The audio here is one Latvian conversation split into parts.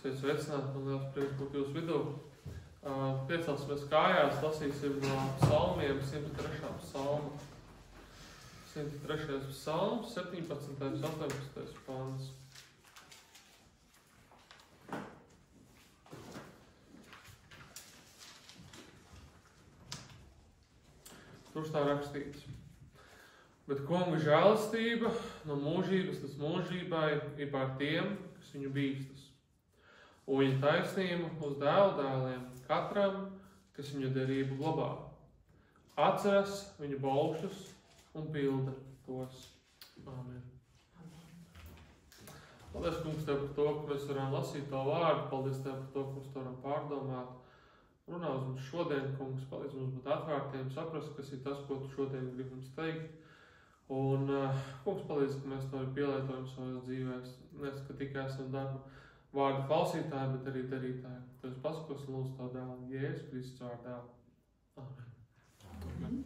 Esiet sveicināti, man liels prieks būt jūsu vidū. Piecelsimies kājās, lasīsim no psalmiem 103. psalmu. 103. psalms, 17. 18. pāns. Tur tā rakstīts. Bet kunga žēlastība no mūžības līdz mūžībai ir pār tiem, kas viņu bīstas. Un viņa taisnība uz dēlu dēliem, katram, kas viņu derību glabā. Atceras viņu baukšus un pilda tos. Āmen. Paldies, kungs, tev par to, ka mēs varam lasīt to vārdu. Paldies tev par to, ka mēs to varam pārdomāt. Runā uz mums šodien, kungs, palīdz mums būt atvērtiem, saprast, kas ir tas, ko tu šodien gribi mums teikt. Un, kungs, palīdz, ka mēs to arī pielietojam savās dzīvēs. Nes, ka tikai esam vārdu klausītāji, bet arī darītāji. Tev pasakos un lūdzu to dēlu, Jēzus Kristus vārdā. Amen. Amen.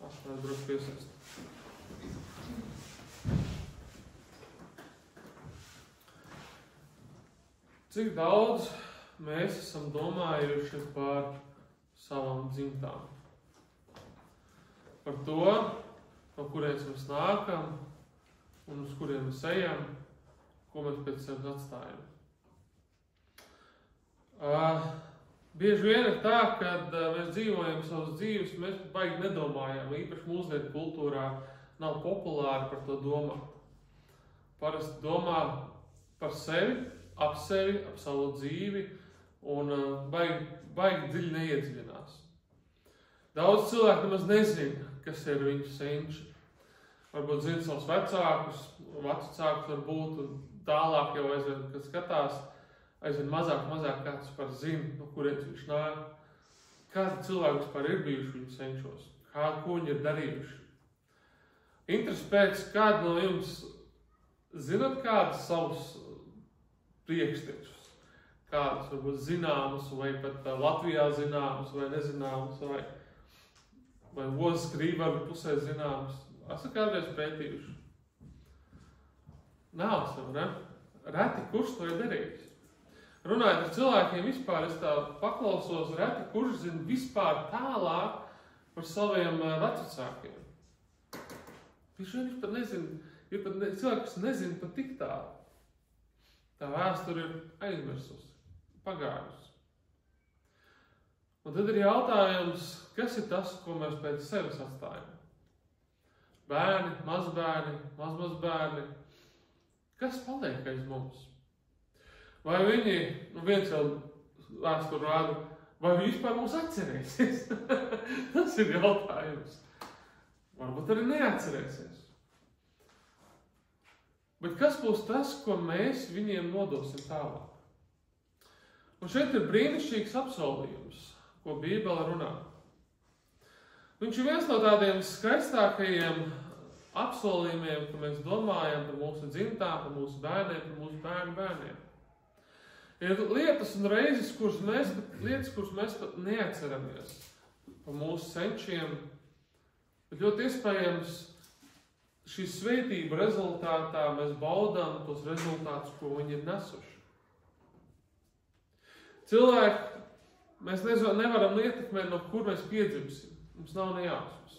Atstāt droši piesaist. Cik daudz mēs esam domājuši par savām dzimtām? Par to, no kurienes mēs nākam un uz kuriem mēs ejam, ko mēs pēc sevis atstājam. Bieži vien ir tā, kad mēs dzīvojam savas dzīves, mēs baigi nedomājam, īpaši mūsdienu kultūrā nav populāri par to domāt. Parasti domā par sevi, ap savu dzīvi un baigi dziļi neiedziļinās. Daudz cilvēku nemaz nezina, kas ir viņu senči. Varbūt zina savus vecākus, vecākus varbūt un tālāk jau aizvien, kad skatās, aizvien mazāk kāds par zina, no kurienes viņš nāk. Kādi cilvēki vispār ir bijuši viņu senčos? Ko viņi ir darījuši? Interesi pēc, kādi no jums zinat kādus savus priekštečus? Kādus varbūt zināmus, vai pat Latvijā zināmus, vai nezināmus, vai Ozas Krīvaru pusē zināmus? Esat kādreiz pētījuši? Nav, ne? Reti, kurš to ir darījis? Runājot ar cilvēkiem vispār, es tā paklausos, reti, kurš zina vispār tālāk par saviem vecvecākiem. Viņš pat nezina, ir pat cilvēki, kas nezina pat tik tālu. Tā vēsture ir aizmirsusi, pagājusi. Un tad ir jautājums, kas ir tas, ko mēs pēc sevis atstājam? Bērni, mazbērni, mazbērni. Kas paliek aiz mums? Vai viņi, viens jau vēsturi rāda, vai viņi vispār mūs atcerēsies? Tas ir jautājums. Varbūt arī neatcerēsies. Bet kas būs tas, ko mēs viņiem nodosim tālāk? Un šeit ir brīnišķīgs apsolījums, ko Bībele runā. Viņš ir viens no tādiem skaistākajiem apsolījumiem, ka mēs domājam par mūsu dzimtām, par mūsu bērniem, par mūsu bērnu bērniem. Ir lietas un reizes, kuras mēs pat neatceramies par mūsu senčiem, bet ļoti iespējams šī svētība rezultātā mēs baudām tos rezultātus, ko viņi ir nesuši. Cilvēki, mēs nevaram ietekmēt, no kur mēs piedzimsim. Mums nav nejausmas.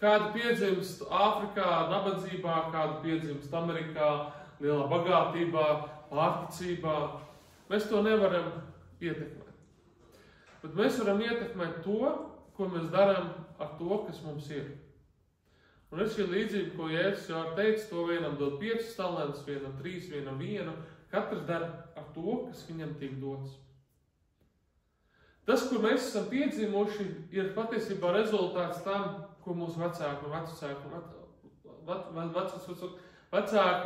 Kādu piedzimst Āfrikā, nabadzībā, kādu piedzimst Amerikā, lielā bagātībā, pārticībā. Mēs to nevaram ietekmēt. Bet mēs varam ietekmēt to, ko mēs darām ar to, kas mums ir. Un ir šī līdzība, ko Jēzus jau teica, to vienam dod 5 talantus, vienam 3, vienam 1. Katrs dara ar to, kas viņam tiek dots. Tas, kur mēs esam piedzimuši, ir patiesībā rezultāts tam, ko mūsu vecāki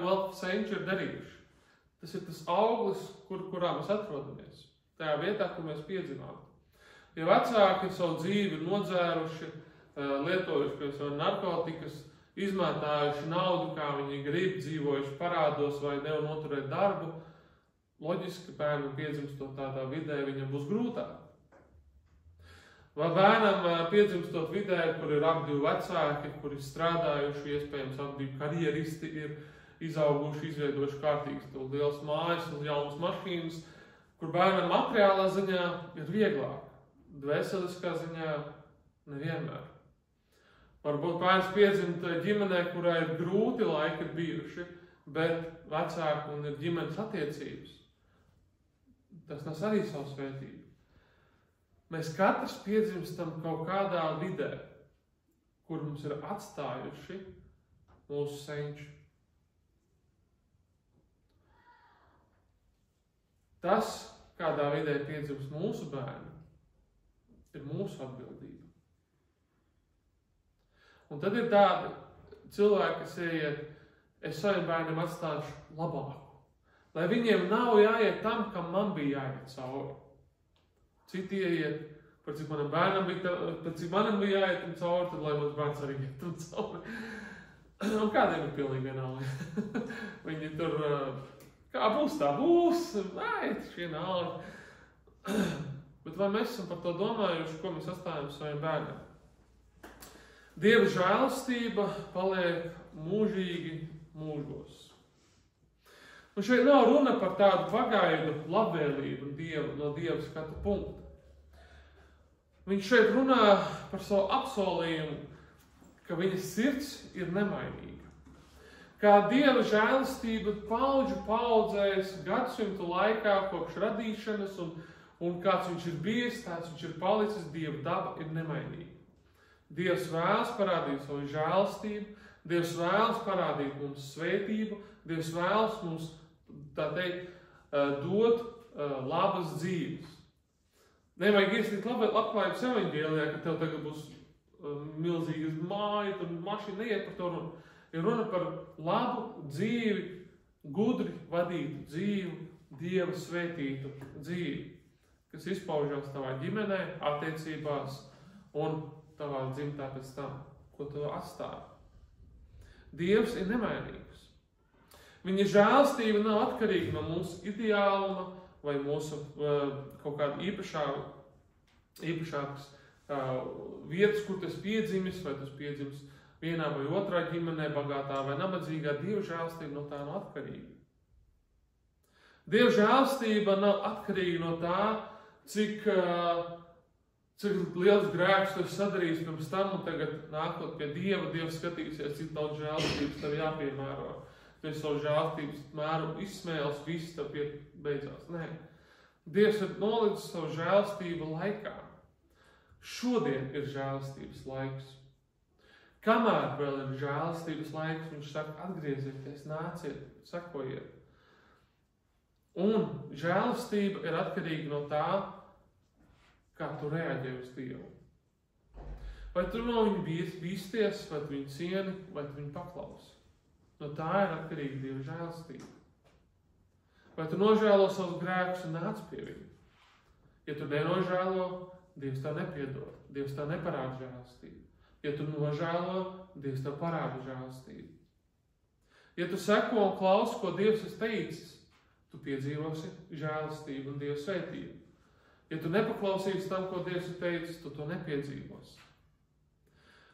vēl senči ir darījuši. Tas ir tas auglis, kurā mēs atrodamies. Tajā vietā, kur mēs piedzimām. Ja vecāki savu dzīvi ir nodzēruši, lietojuši narkotikas, izmētājuši naudu, kā viņi grib, dzīvojuši parādos vai nevar noturēt darbu, loģiski bērnam piedzimstot tādā vidē, viņam būs grūtāk. Vai bērnam piedzimstot vidē, kur ir abi vecāki, kuri strādājuši, iespējams abi karjeristi izauguši, izveidojuši kārtīgas lielas mājas un jaunas mašīnas, kur bērnam materiālā ziņā ir vieglāk, dvēseliskā ziņā nevienmēr. Varbūt bērns piedzimst ģimenē, kurā ir grūti laiki bijuši, bet vecāki un ir ģimenes attiecības. Tas nes arī savu svētību. Mēs katrs piedzimstam kaut kādā vidē, kur mums ir atstājuši mūsu senči. Tas, kādā vidē piedzimst mūsu bērni, ir mūsu atbildība. Un tad ir tādi cilvēki, kas ieiet, es saviem bērniem atstāšu labāku, lai viņiem nav jāiet tam, kam man bija jāiet cauri. Citi ieiet, par cik manam bērnam bija, par cik manam bija jāiet tam cauri, tad lai mans bērns arī iet tam cauri. Un kādiem ir pilnīgi vienalga. Viņi tur, kā būs, tā būs, vienalga. Bet vai mēs esam par to domājuši, ko mēs atstājam saviem bērniem? Dieva žēlastība paliek mūžīgi mūžos. Un šeit nav runa par tādu pagaidu labvēlību no Dieva skatu punkta. Viņš šeit runā par savu apsolījumu, ka viņa sirds ir nemainīga. Kā Dieva žēlastība paudžu paudzēs gadsimtu laikā kopš radīšanas un kāds viņš ir bijis, tāds viņš ir palicis, Dieva daba ir nemainīga. Dievs vēlas parādīt savu žēlastību, Dievs vēlas parādīt mums svētību, Dievs vēlas mums, tā teikt, dot labas dzīves. Nevajag iesniegt labklājības evaņģēlijā, ka tev tagad būs milzīgas mājas un mašīna, neiet par to runu. Ir runa par labu dzīvi, gudri vadītu dzīvi, Dieva svētītu dzīvi, kas izpaužās tavā ģimenē, attiecībās un tavā dzimtā pēc tam, ko tu atstāji. Dievs ir nemainīgs. Viņa žēlastība nav atkarīga no mūsu ideāluma vai mūsu kaut kāda īpašākas vietas, kur tas piedzimis, vai tas piedzimis vienā vai otrā ģimenē, bagātā vai nabadzīgā. Dieva žēlastība no tā nav atkarīga. Dieva žēlastība nav atkarīga no tā, cik liels grēks tu esi sadarījis pirms tam, un tagad nākot pie Dieva, Dievs skatīsies, cik daudz žēlastības tev jāpiemēro. Tu esi savu žēlastības mēru izsmēlis, viss tev beidzās. Nē. Dievs ir nolicis savu žēlastību laikā. Šodien ir žēlastības laiks. Kamēr vēl ir žēlastības laiks, viņš saka, atgriezieties, nāciet, sekojiet. Un žēlastība ir atkarīga no tā, kā tu reaģē uz Dievu. Vai tu no viņa bīsties, vai tu viņu cieni, vai tu viņu paklausi. No tā ir atkarīga Dieva žēlastība. Vai tu nožēlo savus grēkus un nāc pie viņa? Ja tu nenožēlo, Dievs tev nepiedod, Dievs tev neparāda žēlastību. Ja tu nožēlo, Dievs tev parāda žēlastību. Ja tu seko un klausi, ko Dievs ir teicis, tu piedzīvosi žēlastību un Dieva svētību. Ja tu nepaklausīsi tam, ko Dievs ir teicis, tu to nepiedzīvosi.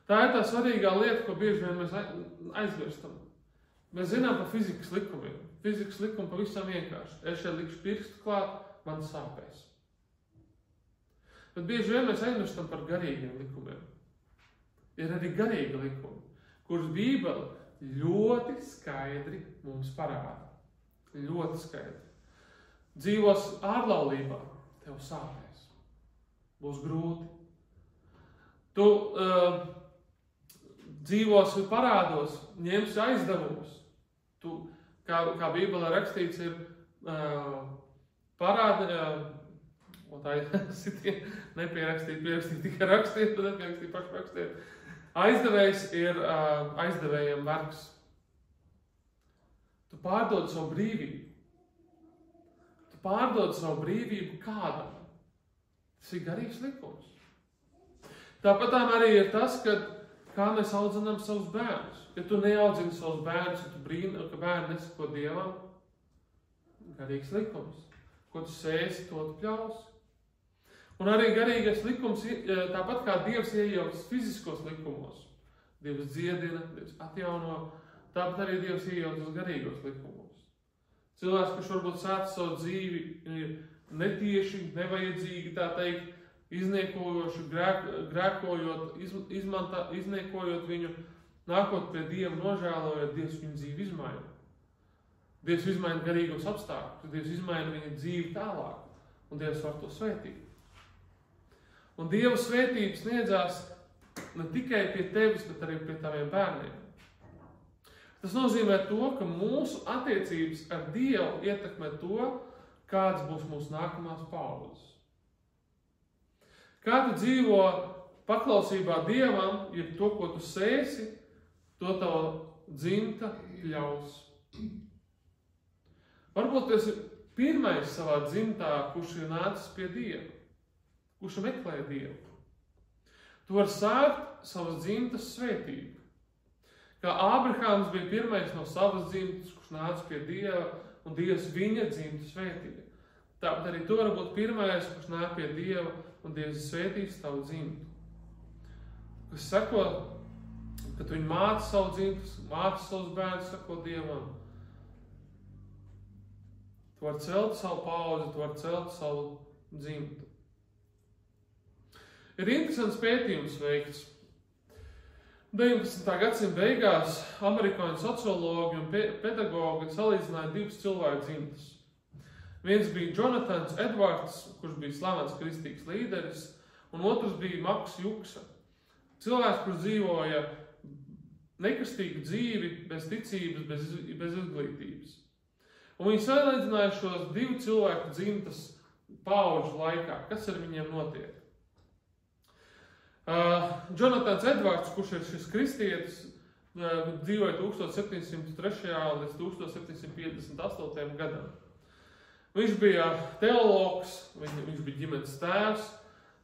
Tā ir tā svarīgā lieta, ko bieži vien mēs aizmirstam. Mēs zinām par fizikas likumiem. Fizikas likumi pavisam vienkārši. Es šeit likšu pirkstu klāt, man sāpēs. Bet bieži vien mēs aizmirstam par garīgiem likumiem. Ir arī garīgi likumi, kurus Bībele ļoti skaidri mums parāda. Ļoti skaidri. Dzīvos ārlaulībā, tev sāpēs. Būs grūti. Tu dzīvosi parādos, ņemsi aizdevumus. Tu, kā Bībelē rakstīts, ir nepierakstīt, tikai rakstīt, bet nepierakstīt, paši rakstīt. Aizdevējs ir aizdevējiem vergs. Tu pārdod savu brīvību. Tu pārdod savu brīvību kādam. Tas ir garīgs likums. Tāpat arī ir tas, kā mēs audzinām savus bērnus. Ja tu neaudzini savus bērnus, ja tu brīni, ka bērni nesako Dievam, garīgs likums. Ko tu sēsi, to tu pļausi. Un arī garīgais likums, tāpat kā Dievs iejaucas fiziskos likumos. Dievs dziedina, Dievs atjauno, tāpat arī Dievs iejaucas garīgos likumos. Cilvēks, kurš varbūt sāc savu dzīvi, ir netieši, nevajadzīgi, tā teikt, izniekojoši, grēkojot, izniekojot viņu, nākot pie Dieva, nožēlojot, Dievs viņu dzīvi izmaina. Dievs izmaina garīgos apstākļus, Dievs izmaina viņa dzīvi tālāk, un Dievs var to svētīt. Un Dieva svētība sniedzās ne tikai pie tevis, bet arī pie taviem bērniem. Tas nozīmē to, ka mūsu attiecības ar Dievu ietekmē to, kāds būs mūsu nākamās paudzes. Kā tu dzīvo paklausībā Dievam, ja to, ko tu sēsi, to tava dzimta ļaus. Varbūt tu esi pirmais savā dzimtā, kurš ir nācis pie Dieva, kurš meklē Dievu. Tu vari sākt savas dzimtas svētību. Kā Ābrahāms bija pirmais no savas dzimtas, kurš nāca pie Dieva, un Dievs viņa dzimtu svētīja. Tāpat arī tu vari būt pirmais, kurš nāk pie Dieva, un Dievs svētīs tavu dzimtu. Kas sako, ka tu viņu māci savu dzimtu, māci savus bērnus, sako Dievam. Tu vari celt savu paudzi, tu vari celt savu dzimtu. Ir interesants pētījums veikts. 19. gadsimta beigās amerikāņu sociologi un pedagogi salīdzināja divas cilvēku dzimtas. Viens bija Jonathans Edvards, kurš bija slavens kristīgs līderis, un otrs bija Maks Juksa. Cilvēks, kurš dzīvoja nekristīgu dzīvi, bez ticības, bez izglītības. Un viņi salīdzināja šos divu cilvēku dzimtas paudžu laikā. Kas ar viņiem notiek? Jonathans Edvards, kurš ir šis kristietis, dzīvoja 1703. līdz 1758. gadam. Viņš bija teologs, viņš bija ģimenes tēvs,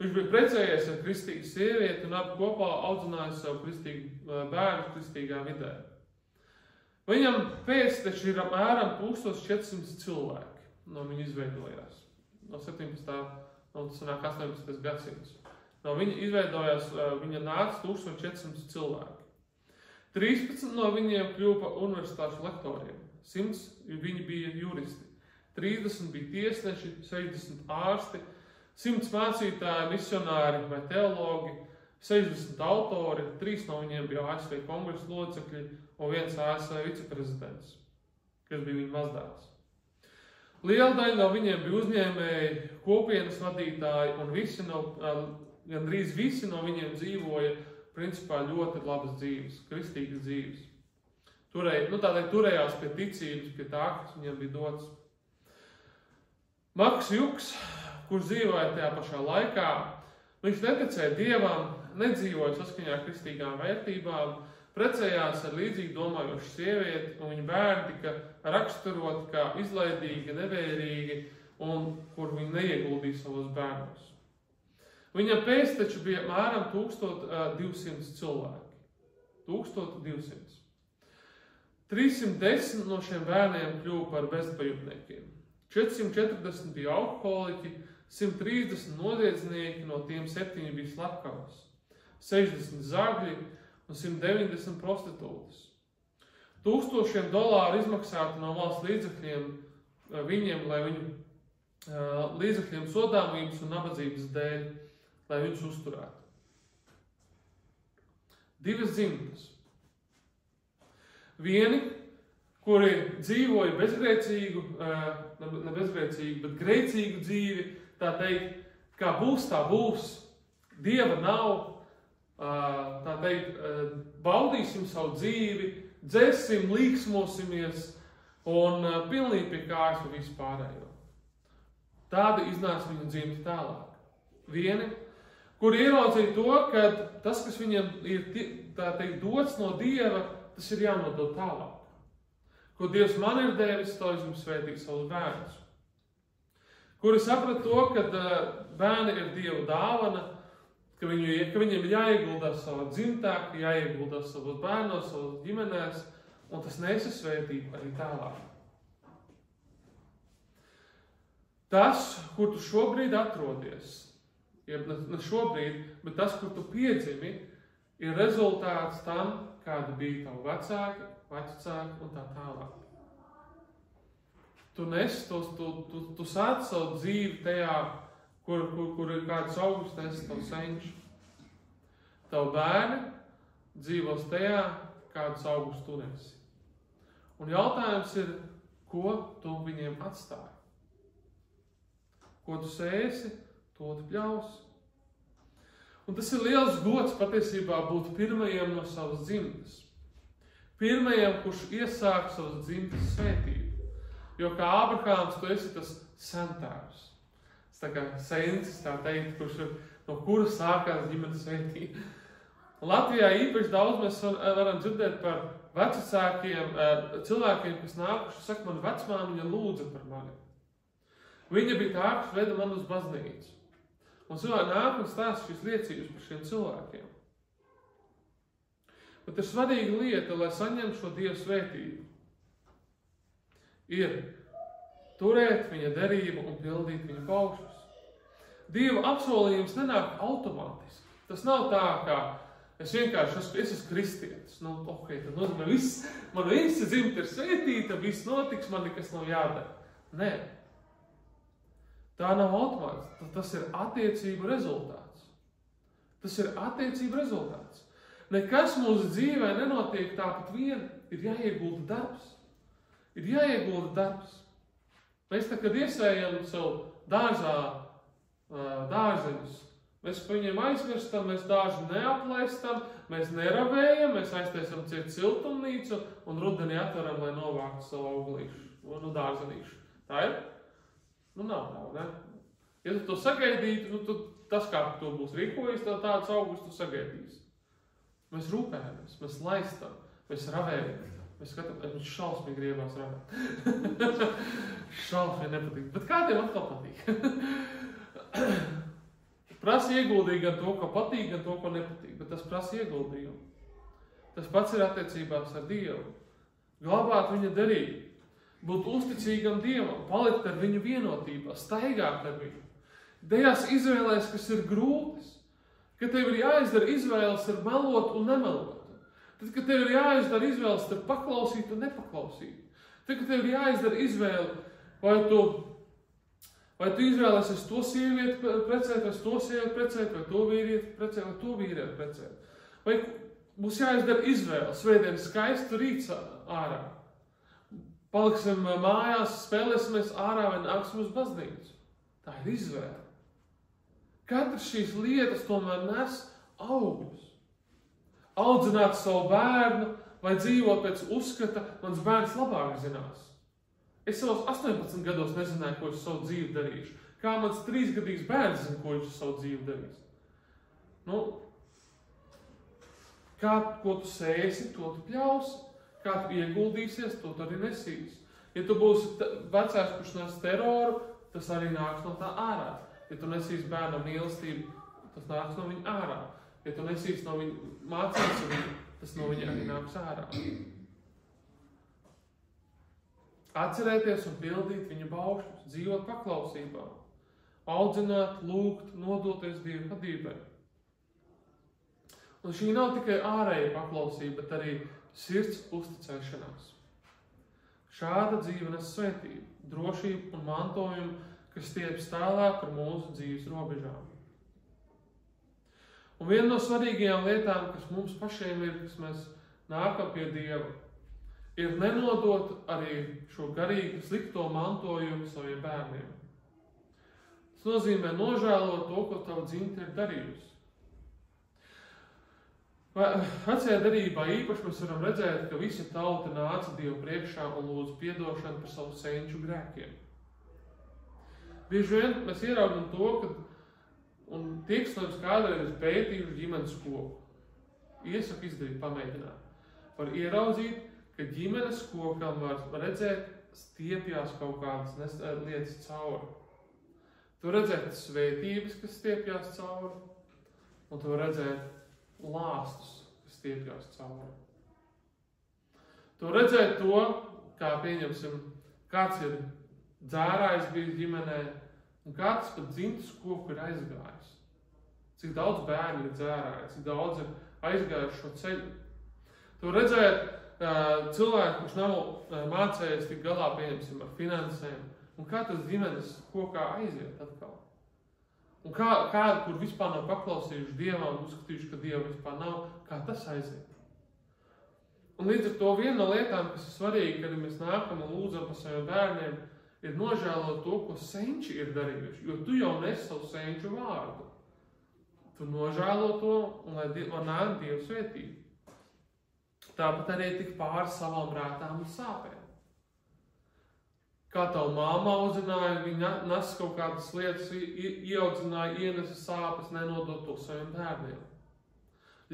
viņš bija precējies ar kristīgu sievieti un abi kopā audzināja savu kristīgu bērnu kristīgā vidē. Viņam pēcteči ir apmēram 1400 cilvēki no viņa izveidojās. No 17. un 18. gadsimts. No viņa izveidojās, viņa nāca 1400 cilvēki. 13 no viņiem kļuva par universitāšu lektoriem. 100 viņi bija juristi. 30 bija tiesneši, 60 ārsti, 100 mācītāji, misionāri vai teologi, 60 autori, 3 no viņiem bija ASV kongresa locekļi un 1 ASV viceprezidents, kas bija viņa mazdēls. Liela daļa no viņiem bija uzņēmēji, kopienas vadītāji un gandrīz visi no viņiem dzīvoja principā ļoti labas dzīves, kristīgas dzīves. Turējās pie ticības, pie tā, kas viņiem bija dots. Maks Juks, kurš dzīvoja tajā pašā laikā, viņš neticēja Dievam, nedzīvoja saskaņā kristīgām vērtībām, precējās ar līdzīgi domājošu sievieti, un viņa bērni tika raksturoti kā izlaidīgi, nevērīgi, un kur viņi neieguldīja savos bērnos. Viņam pēcteči bija apmēram 1200 cilvēki. 1200. 310 no šiem bērniem kļuva par bezpajumtniekiem. 440 bija alkoholiķi, 130 noziedznieki, no tiem 7 bija slepkavas, 60 zagļi un 190 prostitūtas. $1000 izmaksātu no valsts līdzekļiem viņiem, lai viņu līdzekļiem sodāmības un nabadzības dēļ, lai viņus uzturētu. 2 dzimtas. Vieni, kuri dzīvoja bezgrēcīgu, ne bezgrēcīgu, bet grēcīgu dzīvi, tā teikt, kā būs, tā būs, Dieva nav, tā teikt, baudīsim savu dzīvi, dzersim, līksmosimies un pilnīgi pie kājas un visu pārējo. Tāda iznāca viņa dzimta tālāk. Vieni, kuri ieraudzīja to, ka tas, kas viņam ir, tā teikt, dots no Dieva, tas ir jānodod tālāk. Ko Dievs man ir devis, to es gribu svētīt savus bērnus. Kuri saprata to, ka bērni ir Dieva dāvana, ka viņiem ir jāieguldās savā dzimtā, ka jāieguldās savos bērnos, savos ģimenēs, un tas nesa svētību arī tālāk. Tas, kur tu šobrīd atrodies, ne šobrīd, bet tas, kur tu piedzimi, ir rezultāts tam, kāda bija tavu vecāki vecāki un tā tālāk. Tu sāc savu dzīvi tajā, kur ir kāds augus nes tavu senču. Tavu bērni dzīvos tajā, kādus augus tu nesi. Un jautājums ir, ko tu viņiem atstāji? Ko tu sēsi, to tu pļausi. Un tas ir liels gods patiesībā būt pirmajam no savas dzimtes. Pirmajam, kurš iesāk savas dzimtes svētību. Jo kā Ābrahāms, tu esi tas sentēvs. Tas tā kā sensis, tā teikt, no kura sākās ģimenes svētība. Latvijā īpaši daudz mēs varam dzirdēt par vecākiem cilvēkiem, kas nākuši, saka, man vecmāmiņa lūdza par mani. Viņa bija tā, kas veda man uz baznīcu. Un cilvēki nāk un stāsta šīs liecības par šiem cilvēkiem. Bet ir svarīga lieta, lai saņemtu šo Dievu svētību. Ir turēt viņa derību un pildīt viņa paušus. Dieva apsolījums nenāk automātiski. Tas nav tā, kā es vienkārši esmu kristietis. Tad nozīmē, man visa dzimta ir svētīta, viss notiks, man nekas nav jādara. Nē. Tā nav automātiski. Tas ir attiecību rezultāts. Tas ir attiecību rezultāts. Nekas mūsu dzīvē nenotiek tāpat vien. Ir jāiegulda darbs. Ir jāiegulda darbs. Mēs tā, kad iesējam sev dārzā dārzeņus, mēs pa viņiem aizmirstam, mēs dārzu neaplaistam, mēs neravējam, mēs aiztaisam ciet siltumnīcu un rudenī atveram, lai novāktu savu auglīšu, dārzenīšu. Tā ir? Nav tā, ne? Ja tu to sagaidītu, tas, kā tu būs rīkojies, tad tāds augus tu sagaidīsi. Mēs rūpējamies, mēs laistam, mēs ravējam. Mēs skatām, viņš šausmīgi griebās ravēt. Šausmīgi nepatīk. Bet kādiem atkal patīk? Prasa ieguldīt gan to, ko patīk, gan to, ko nepatīk. Bet tas prasa ieguldījumu. Tas pats ir attiecībās ar Dievu. Glabāt viņa derību. Būt uzticīgam Dievam, palikt ar viņu vienotībā, staigāt ar viņu. Tajās izvēlēs, kas ir grūtas, ka tev ir jāizdara izvēles ar melot un nemelot. Tad, kad tev ir jāizdara izvēles ar paklausīt un nepaklausīt. Tad, kad tev ir jāizdara izvēle, vai tu izvēlēsies to sievieti precēt, vai to sievieti precēt, vai to vīrieti precēt, vai to vīrieti precēt. Vai būs jāizdara izvēle, svētdien skaistu rīts ārā. Paliksim mājās, spēlēsimies ārā vai nāksim uz baznīcu. Tā ir izvēle. Katrs šīs lietas tomēr nes augļus. Audzināt savu bērnu vai dzīvot pēc uzskata, mans bērns labāk zinās. Es savos 18 gados nezināju, ko es savu dzīvi darīšu. Kā mans 3-gadīgs bērns zina, ko viņš savu dzīvi darīs. Ko tu sēsi, to tu pļausi. Kā tu ieguldīsies, to tu arī nesīsi. Ja tu būsi vecāks, kurš nes teroru, tas arī nāks no tā ārā. Ja tu nesīsi bērnam mīlestību, tas nāks no viņa ārā. Ja tu nesīsi no viņa mācības, tas no viņa arī nāks ārā. Atcerēties un pildīt viņa baušļus, dzīvot paklausībā, audzināt, lūgt, nodoties Dieva vadībai. Un šī nav tikai ārēja paklausība, bet arī sirds uzticēšanās. Šāda dzīve nes svētību, drošību un mantojumu, kas stieps tālāk par mūsu dzīves robežām. Un viena no svarīgajām lietām, kas mums pašiem ir, kas mēs nākam pie Dieva, ir nenodot arī šo garīgu slikto mantojumu saviem bērniem. Tas nozīmē nožēlot to, ko tava dzimte ir darījusi. Vecajā derībā īpaši mēs varam redzēt, ka visa tauta nāca Dievu priekšā un lūdza piedošanu par savu senču grēkiem. Bieži vien mēs ieraugam to, ka un tiekslēms kādreiz ir pētījuši ģimenes koku. Iesaku izdarīt, pamēģināt. Var ieraudzīt, ka ģimenes kokam var redzēt, stiepjās kaut kādas lietas cauri. Tu redzēt svētības, kas stiepjās cauri, un tu redzēt lāstus, kas stiepjās cauri. Tu redzēt to, kā pieņemsim, kāds ir dzērājs bijis ģimenē, un kāds pat dzimtas koku ir aizgājis. Cik daudz bērni ir dzērāji, cik daudz ir aizgājuši šo ceļu. Tu redzēt cilvēks, kurš nav mācējies tik galā, pieņemsim, ar finansēm, un kā tas ģimenes kokā aiziet atkal. Un kādi, kur vispār nav paklausījuši Dievam un uzskatījuši, ka Dieva vispār nav, kā tas aiziet. Un līdz ar to viena no lietām, kas ir svarīga, kad mēs nākam un lūdzam par saviem bērniem, ir nožēlot to, ko senči ir darījuši, jo tu jau nes savu senču vārdu. Tu nožēlo to, un lai nāk Dievu svētību. Tāpat arī tik pāri savām rētām un sāpēm. Kā tavu māmu audzināja, viņa nes kaut kādas lietas, ieaudzināja, ienesa sāpes, nenodot to saviem bērniem.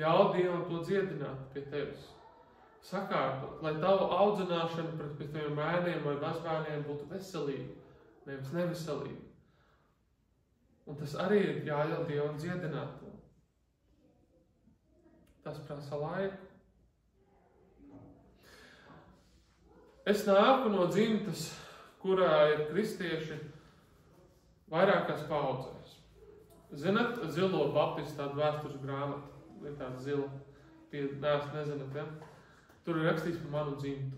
Ļauj Dievam to dziedināt pie tevis. Sakārtot, lai tavu audzināšana pret taviem bērniem vai mazbērniem būtu veselīga, nevis neveselīga. Un tas arī ir jāļauj Dievam dziedināt to. Tas prasa laiku. Es nāku no dzimtas, kurā ir kristieši vairākās paudzēs. Zinat, Zilo baptistu tādu vēstures grāmatu, ir tāda zila, nezināt, ja? Tur ir rakstīts par manu dzimtu.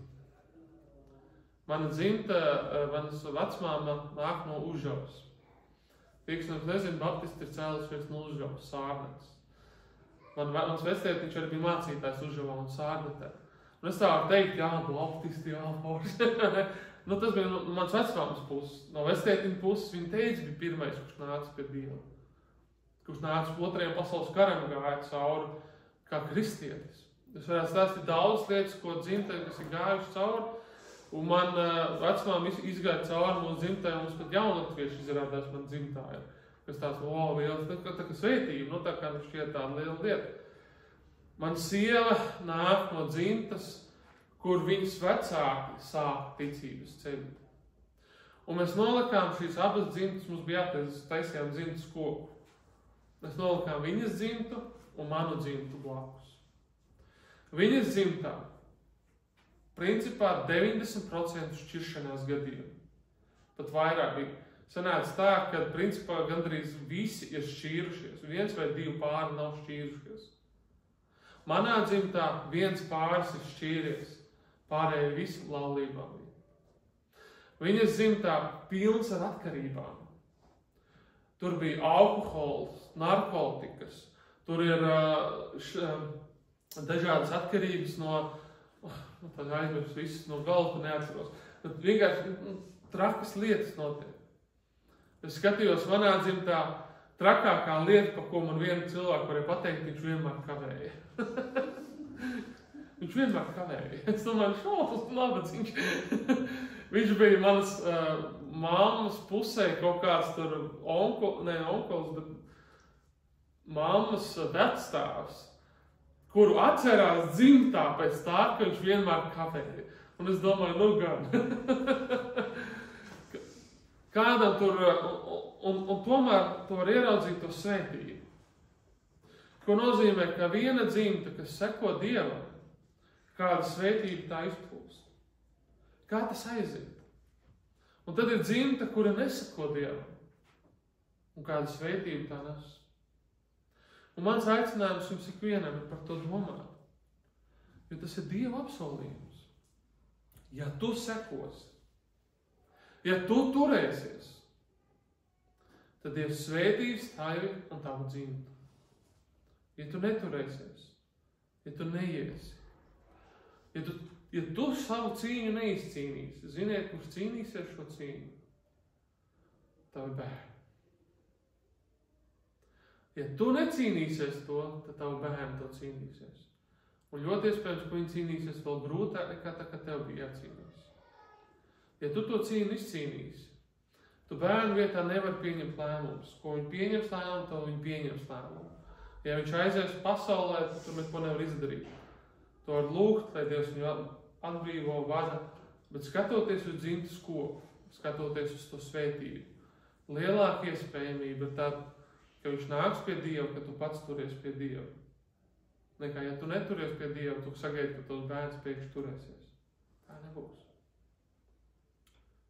Mana dzimta, manas vecmāma nāk no Užavas. Tie, kas nezinu, baptisti ir cēlušies no Užavas, Sārneks. Mans vectētiņš arī bija mācītājs Užavā un Sārnetē. Un es tā varu teikt, jā, baptisti, jā, forši. Tas bija mans vecmāmas puses. No vectētiņa puses viņa teica, bija pirmais, kurš nāca pie Dieva. Kurš nāca 2. pasaules karam gāja cauri kā kristietis. Es varētu stāstīt daudz lietas, ko dzimtē, kas ir gājuši cauri. Un man vecmāma izgāja cauri mūsu dzimtē, un mums pat jaunatvieši izrādās man dzimtāja. Kas tāds, liels, tā kā svētība, tā kā šķiet tāda liela lieta. Man sieva nāk no dzimtas, kur viņas vecāki sāk ticības ceļu. Un mēs nolikām šīs abas dzimtas, mums bija taisījām dzimtas koku. Mēs nolikām viņas dzimtu un manu dzimtu blakus. Viņas dzimtā, principā 90% šķiršanās gadījumu. Pat vairāk bija. Sanāca tā, ka principā gandrīz visi ir šķīrušies. 1 vai 2 pāri nav šķīrušies. Manā dzimtā 1 pāris ir šķīries. Pārējie visi laulībā bija. Viņas dzimtā pilns ar atkarībām. Tur bija alkohols, narkotikas. Tur ir dažādas atkarības no, tā aizmirst visas no galva, neatceros. Tad vienkārši trakas lietas notiek. Es skatījos manā dzimtā trakākā lieta, par ko man vienu cilvēku varēja pateikt, viņš vienmēr kavēja. Viņš vienmēr kavēja. Es domāju, šausmas nabadzīgs. Viņš bija manas mammas pusē kaut kāds tur onkols, bet mammas vecstāvs, kuru atcerās dzimtā pēc tā, ka viņš vienmēr kavēja. Un es domāju, gan. Kādam tur, un tomēr to var ieraudzīt to svētību. Ko nozīmē, ka viena dzimta, kas seko Dievam, kāda svētība tā izplūst. Kā tas aiziet? Un tad ir dzimta, kura neseko Dievam. Un kāda svētība tā nes. Un mans aicinājums jums ikvienam ir par to domāt. Jo tas ir Dieva apsolījums. Ja tu sekosi, ja tu turēsies, tad Dievs svētīs tevi un tavu dzimtu. Ja tu neturēsies, ja tu neiesi, ja tu savu cīņu neizcīnīsi, ziniet, kurš cīnīsies šo cīņu? Tavi bērni. Ja tu necīnīsies to, tad tavu bērni to cīnīsies. Un ļoti iespējams, ka viņi cīnīsies vēl grūtāk nekā tā, ka tev bija jācīnīs. Ja tu to cīņu izcīnīsi, tu bērnu vietā nevar pieņemt lēmumus. Ko viņi pieņems lēmumu, to viņi pieņems lēmumu. Ja viņš aizies pasaulē, tad tu neko nevar izdarīt. To var lūgt, lai Dievs viņu atbrīvo, vada, bet skatoties uz dzimtas koku, skatoties uz to svētību, lielāka iespējamība ir tad, ka viņš nāks pie Dieva, ka tu pats turies pie Dieva. Nekā, ja tu neturies pie Dieva, tu sagaidi, ka tos bērns pēkšņi turēsies. Tā nebūs.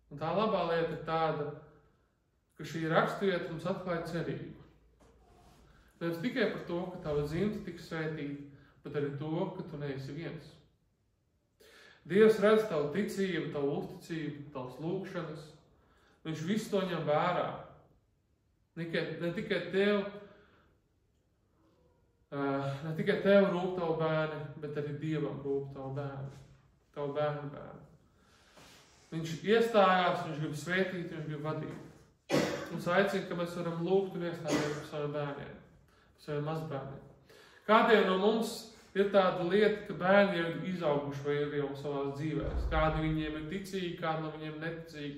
Un tā labā lieta ir tāda, ka šī raksturieta mums atklāja cerību. Nevis tikai par to, ka tava dzimta tiks svētīta, bet arī to, ka tu neesi viens. Dievs redz tavu ticību, tavu uzticību, tavas lūgšanas. Viņš visu to ņem vērā. Ne tikai tev rūp tavu bērni, bet arī Dievam rūp tavu bērnu bērni. Viņš iestājās, viņš grib svētīt, viņš grib vadīt. Mums aicina, ka mēs varam lūgt un iestādīt par saviem bērniem, par saviem mazbērniem. Kādiem no mums ir tāda lieta, ka bērni jau ir izauguši vai ir jau savās dzīvēs. Kādi viņiem ir ticīgi, kādi no viņiem neticīgi.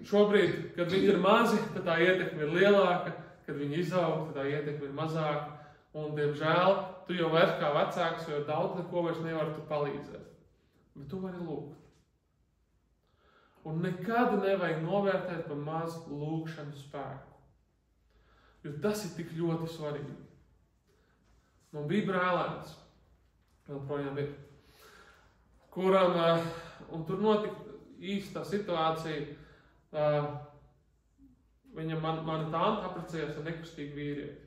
Šobrīd, kad viņi ir mazi, tad tā ietekme ir lielāka, kad viņi izaug, tad tā ietekme ir mazāka. Un, diemžēl, tu jau vairs kā vecāks, jo daudz neko vairs nevar tu palīdzēt. Bet tu vari lūgt. Un nekad nevajag novērtēt par mazu lūgšanu spēku. Jo tas ir tik ļoti svarīgi. Man bija brālēns, vēl projām ir, kuram, un tur notika īsta situācija, mana tante apprecējās ar nekustīgu vīrieti,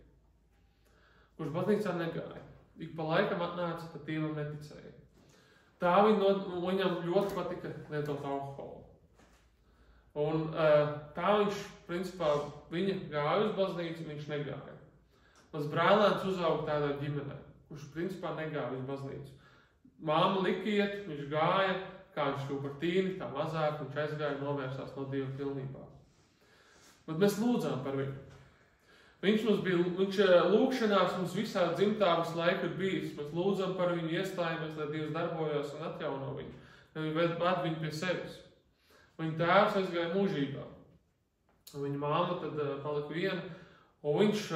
kurš baznīcā negāja. Ik pa laikam atnāca, ka Dievam neticēja. Tā viņam ļoti patika lietot alkoholu. Un tā viņš, principā, viņa gāja uz baznīcu, viņš negāja. Mans brālēns uzauga tādā ģimenē, kurš, principā, negāja uz baznīcu. Māma lika iet, viņš gāja, kā viņš kļuva par tīni, tā mazāk, viņš aizgāja un novērsās no Dieva pilnībā. Bet mēs lūdzām par viņu. Viņš lūgšanās mums visā dzimtā visu laiku ir bijis. Mēs lūdzam par viņu, iestājamies, lai Dievs darbojas un atjauno viņu. Lai viņi ved viņu pie sevis. Viņa tēvs aizgāja mūžībā. Un viņa māma tad palika viena, un viņš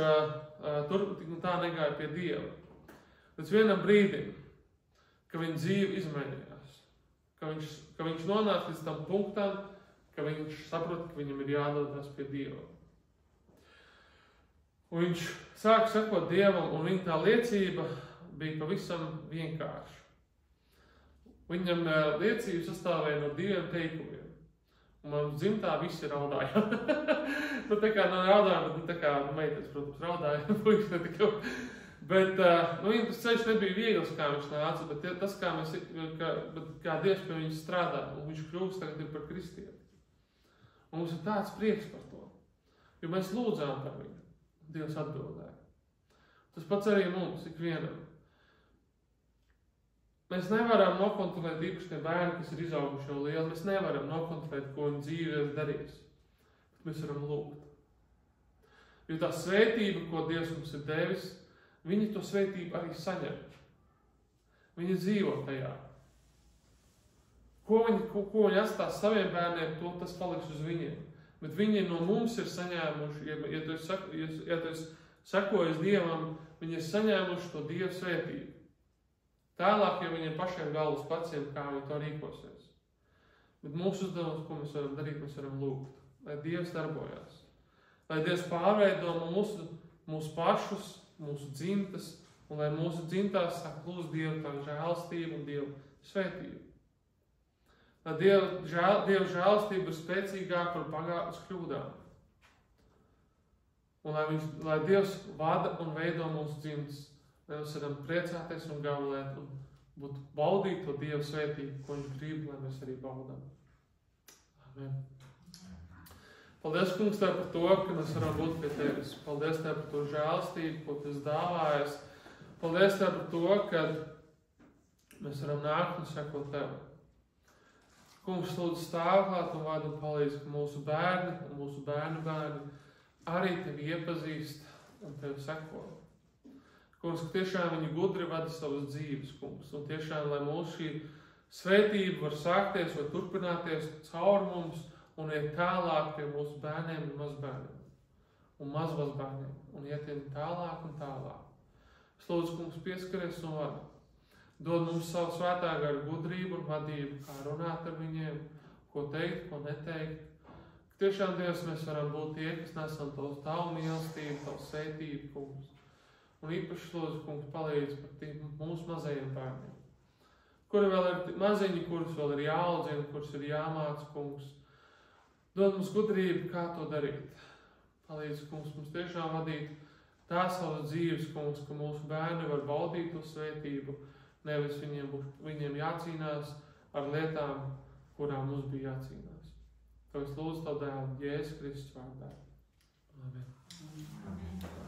tur tā negāja pie Dieva. Līdz vienam brīdim, ka viņa dzīve izmainījās. Ka viņš nonāca līdz tam punktam, ka viņš saprot, ka viņam ir jādodas pie Dieva. Un viņš sāk sekot Dievam, un viņa tā liecība bija pavisam vienkārša. Viņam liecība sastāvēja no 2 teikumiem. Un man dzimtā visi raudāja. Tā kā raudāja, bet tā kā meitas, protams, raudāja. Bet viņam tas ceļš nebija viegls, kā viņš nāca, bet tas, kā Dievs pie viņas strādā, un viņš kļūst tagad ir par kristieti. Un mums ir tāds prieks par to, jo mēs lūdzām par viņu. Dievs atbildēja. Tas pats arī mums, ikvienam. Mēs nevaram nokontrolēt īpaši tie bērni, kas ir izauguši jau lieli. Mēs nevaram nokontrolēt, ko viņi dzīvēs darīs. Bet mēs varam lūgt. Jo tā svētība, ko Dievs mums ir devis, viņi to svētību arī saņem. Viņi dzīvo tajā. Ko viņi atstās saviem bērniem, tas paliks uz viņiem. Bet viņi no mums ir saņēmuši, ja tu esi sekojis Dievam, viņi ir saņēmuši to Dieva svētību. Tālāk, ja viņiem pašiem galvas paciem, kā viņi to rīkosies. Bet mūsu uzdevums, ko mēs varam darīt, mēs varam lūgt, lai Dievs darbojās. Lai Dievs pārveido mūsu pašus, mūsu dzimtas, un lai mūsu dzimtās sāk plūst Dieva tā žēlstība un Dieva svētība. Lai Dieva žēlstība ir spēcīgāka par pagātnes kļūdām. Un lai Dievs vada un veido mūsu dzimtas, lai mēs varam priecāties un gaulēt un baudīt to Dieva svētību, ko viņš grib, lai mēs arī baudām. Amen. Paldies, kungs, Tev par to, ka mēs varam būt pie Tevis. Paldies Tev par to žēlstību, ko Tu esi dāvājis. Paldies Tev par to, ka mēs varam nākt un sekot Tev. Kungs, lūdzu stāvklāt un vada un palīdz, ka mūsu bērni un mūsu bērnu bērni arī Tevi iepazīst un Tevi seko. Kungs, ka tiešām viņi gudri vada savas dzīves, kungs, un tiešām, lai mūsu šī svētība var sākties vai turpināties caur mums un iet tālāk pie mūsu bērniem un mazbērniem un mazmazbērniem un iet tālāk un tālāk. Es lūdzu, kungs, pieskaries un vada. Dod mums savu svētā gara gudrību un vadību, kā runāt ar viņiem, ko teikt, ko neteikt. Tiešām, Dievs, mēs varam būt tie, kas nesam Tavu mīlestību, Tavu svētību, kungs. Un īpaši lūdzu, kungs, palīdz par mūsu mazajiem bērniem, kuri vēl ir maziņi, kurus vēl ir jāaudzina, kurus ir jāmāca, kungs. Dod mums gudrību, kā to darīt. Palīdz, kungs, mums tiešām vadīt tā savas dzīves, kungs, ka mūsu bērni var baudīt to svētību, nevis viņiem jācīnās ar lietām, kurām mums bija jācīnās. To es lūdzu Tavu dēlu Jēzus Kristus vārdā. Amen.